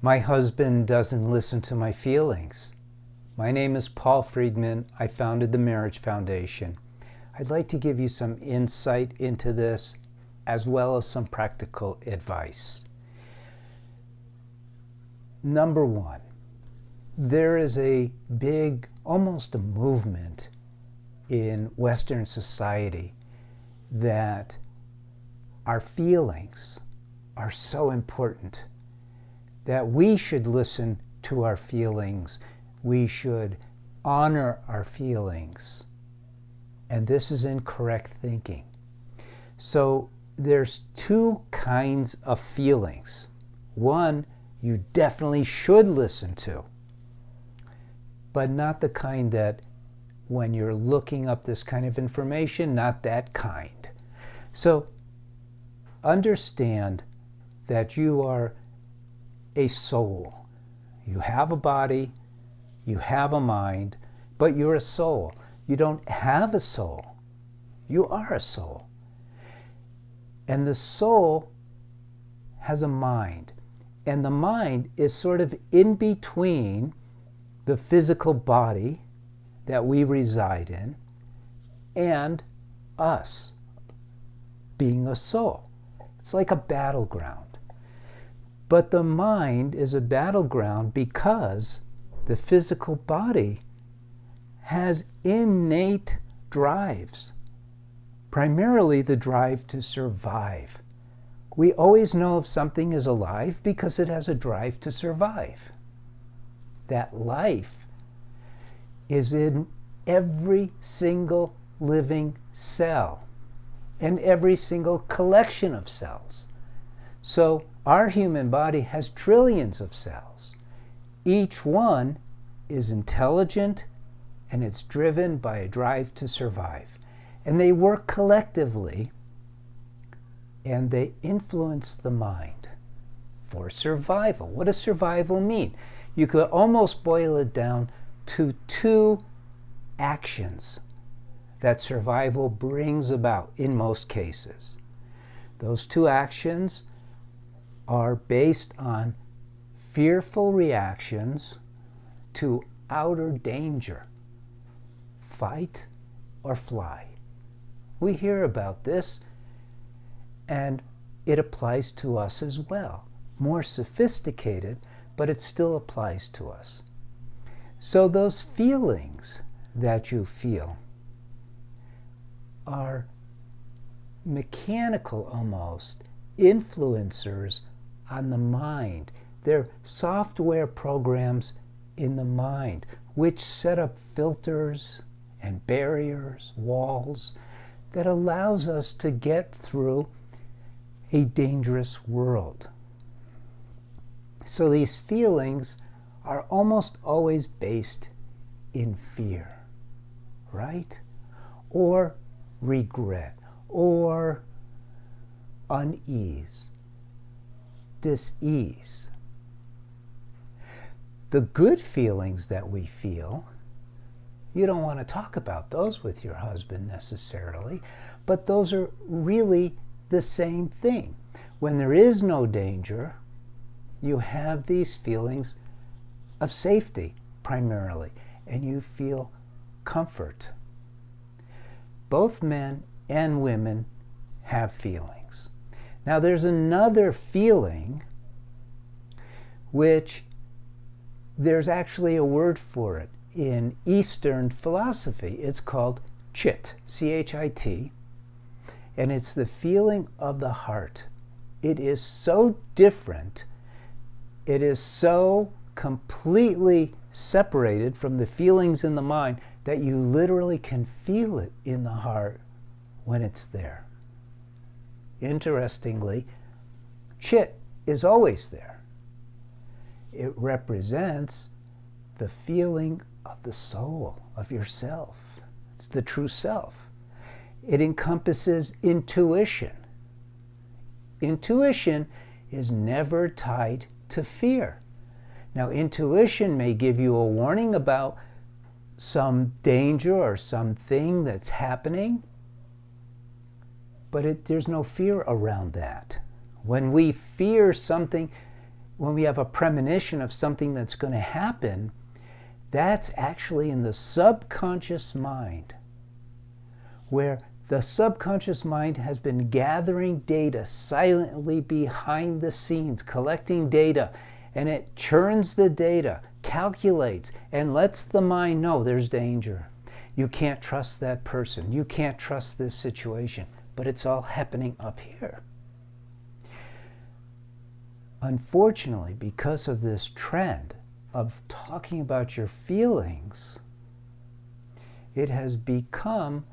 My husband doesn't listen to my feelings. My name is Paul Friedman. I founded the Marriage Foundation. I'd like to give you some insight into this as well as some practical advice. Number one, there is a big, almost a movement in Western society that our feelings are so important, that we should listen to our feelings. We should honor our feelings. And this is incorrect thinking. So there's two kinds of feelings. One, you definitely should listen to, but not the kind that when you're looking up this kind of information, not that kind. So understand that you are a soul. You have a body, you have a mind, but you're a soul. You don't have a soul. You are a soul. And the soul has a mind. And the mind is sort of in between the physical body that we reside in and us being a soul. It's like a battleground. But the mind is a battleground because the physical body has innate drives, primarily the drive to survive. We always know if something is alive because it has a drive to survive. That life is in every single living cell and every single collection of cells. So our human body has trillions of cells. Each one is intelligent and it's driven by a drive to survive. And they work collectively and they influence the mind for survival. What does survival mean? You could almost boil it down to two actions that survival brings about in most cases. Those two actions are based on fearful reactions to outer danger. Fight or fly. We hear about this, and it applies to us as well. More sophisticated, but it still applies to us. So those feelings that you feel are mechanical almost influencers on the mind. They're software programs in the mind which set up filters and barriers, walls, that allows us to get through a dangerous world. So these feelings are almost always based in fear, right? Or regret, or unease, dis-ease. The good feelings that we feel, you don't want to talk about those with your husband necessarily, but those are really the same thing. When there is no danger, you have these feelings of safety primarily, and you feel comfort. Both men and women have feelings. Now there's another feeling which there's actually a word for it in Eastern philosophy. It's called chit, C-H-I-T, and it's the feeling of the heart. It is so different. It is so completely separated from the feelings in the mind that you literally can feel it in the heart when it's there. Interestingly, chit is always there. It represents the feeling of the soul, of yourself. It's the true self. It encompasses intuition. Intuition is never tied to fear. Now, intuition may give you a warning about some danger or something that's happening, but there's no fear around that. When we fear something, when we have a premonition of something that's going to happen, that's actually in the subconscious mind, where the subconscious mind has been gathering data silently behind the scenes, collecting data, and it churns the data, calculates, and lets the mind know there's danger. You can't trust that person. You can't trust this situation. But it's all happening up here. Unfortunately, because of this trend of talking about your feelings, it has become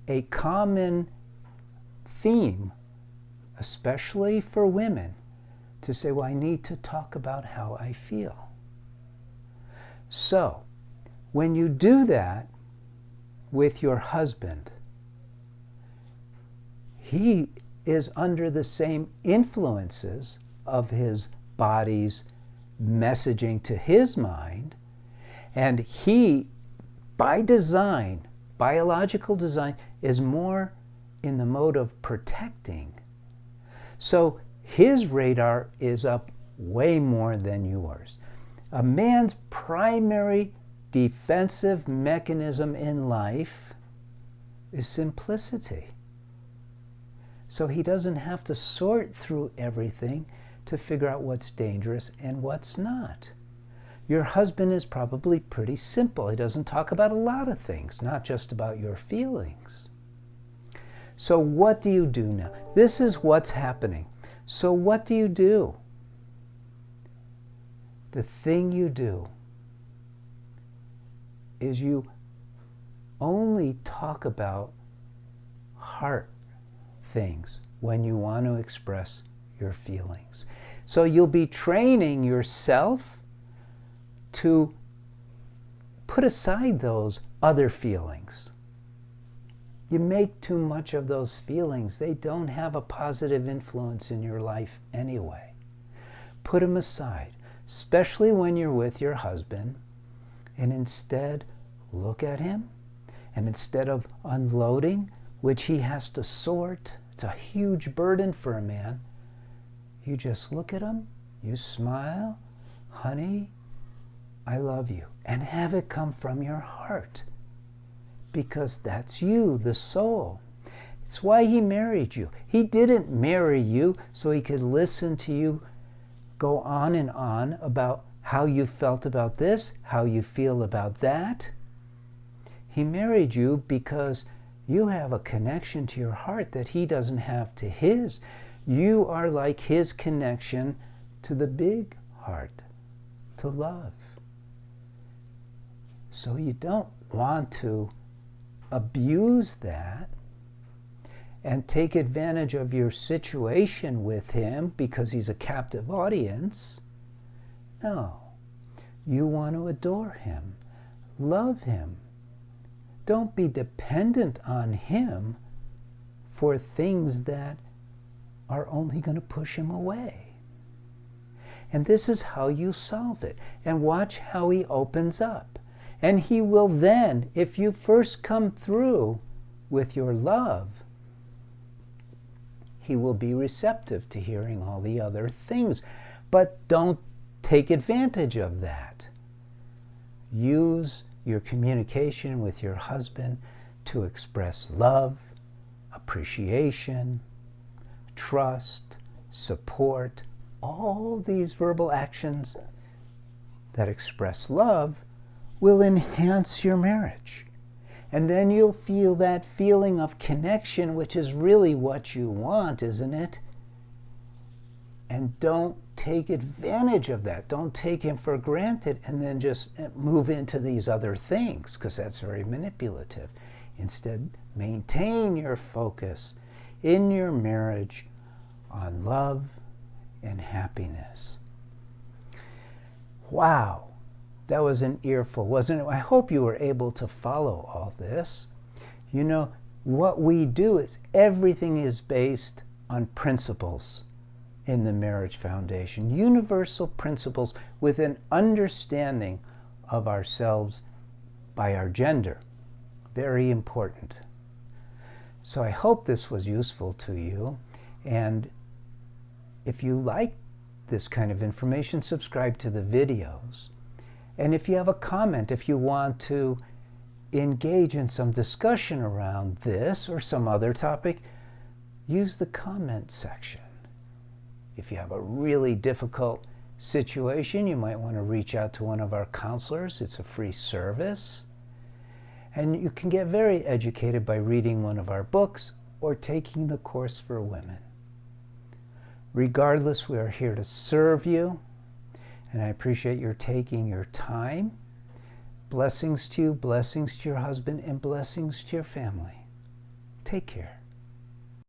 a common theme, especially for women, to say, well, I need to talk about how I feel. So, when you do that with your husband, he is under the same influences of his body's messaging to his mind, and he, by design, biological design, is more in the mode of protecting. So his radar is up way more than yours. A man's primary defensive mechanism in life is simplicity. So he doesn't have to sort through everything to figure out what's dangerous and what's not. Your husband is probably pretty simple. He doesn't talk about a lot of things, not just about your feelings. So what do you do now? This is what's happening. So what do you do? The thing you do is you only talk about heart things when you want to express your feelings. So you'll be training yourself to put aside those other feelings. You make too much of those feelings. They don't have a positive influence in your life anyway. Put them aside, especially when you're with your husband, and instead look at him, and instead of unloading, which he has to sort, it's a huge burden for a man, you just look at him, you smile, honey, I love you, and have it come from your heart. Because that's you, the soul. It's why he married you. He didn't marry you so he could listen to you go on and on about how you felt about this, how you feel about that. He married you because you have a connection to your heart that he doesn't have to his. You are like his connection to the big heart, to love. So you don't want to abuse that and take advantage of your situation with him because he's a captive audience. No. You want to adore him, love him. Don't be dependent on him for things that are only going to push him away. And this is how you solve it. And watch how he opens up. And he will then, if you first come through with your love, he will be receptive to hearing all the other things. But don't take advantage of that. Use your communication with your husband to express love, appreciation, trust, support, all these verbal actions that express love will enhance your marriage. And then you'll feel that feeling of connection, which is really what you want, isn't it? And don't take advantage of that. Don't take him for granted and then just move into these other things, because that's very manipulative. Instead, maintain your focus in your marriage on love and happiness. Wow. That was an earful, wasn't it? I hope you were able to follow all this. You know, what we do is everything is based on principles in the Marriage Foundation. Universal principles with an understanding of ourselves by our gender. Very important. So I hope this was useful to you. And if you like this kind of information, subscribe to the videos. And if you have a comment, if you want to engage in some discussion around this or some other topic, use the comment section. If you have a really difficult situation, you might want to reach out to one of our counselors. It's a free service. And you can get very educated by reading one of our books or taking the course for women. Regardless, we are here to serve you, and I appreciate your taking your time. Blessings to you, blessings to your husband, and blessings to your family. Take care.